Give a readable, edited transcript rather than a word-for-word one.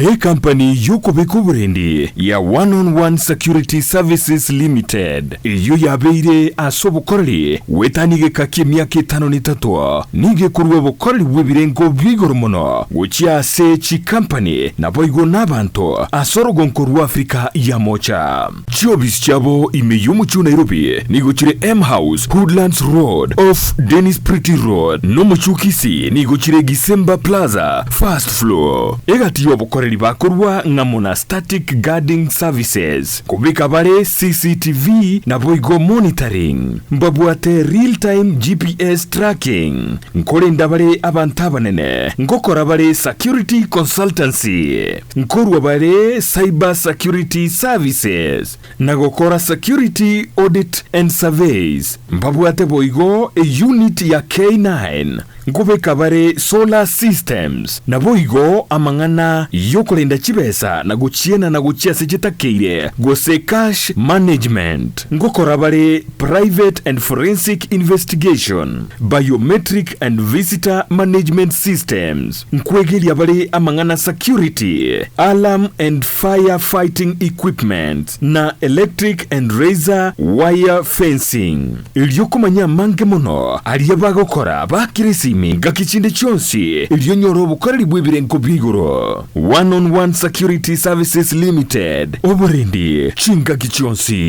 Company yuko bikuburendi ya One-on-One Security Services Limited iyo yabeire asobukoreri wetanige kaki myaka 53 nige kurwe bukoreri bw'ebirengo bw'igoro muno gucyase chi company naboigo n'abantu asorogonkorwa Afrika ya mocha jobis cyabo imeyumu cyu Nairobi nigukire M House Woodlands Road off Dennis Pretty Road no mu Kisii nigukire Gisemba Plaza first floor egati yobukoreri bakorwa ngamuna static guarding services kubika bare CCTV na boigo monitoring mbabwate real time GPS tracking nkore ndabare abantabanene ngokora bare security consultancy nkorwa bare cyber security services nagokora security audit and surveys mbabwate boigo a unit ya K9 ngubeka bare solar systems na boigo amangana yokolenda chibesa na guchiena na guchia sechitakeire gose cash management ngokora bare private and forensic investigation biometric and visitor management systems nkwegelia bare amangana security alarm and fire fighting equipment na electric and razor wire fencing iliyokumanya mange mono aliyabagokora bakirisi gakichinde chonsi iliyonyoro bukoreri bw'ebirengo bw'igoro One-on-One Security Services Limited oburendi chinga kichonsi.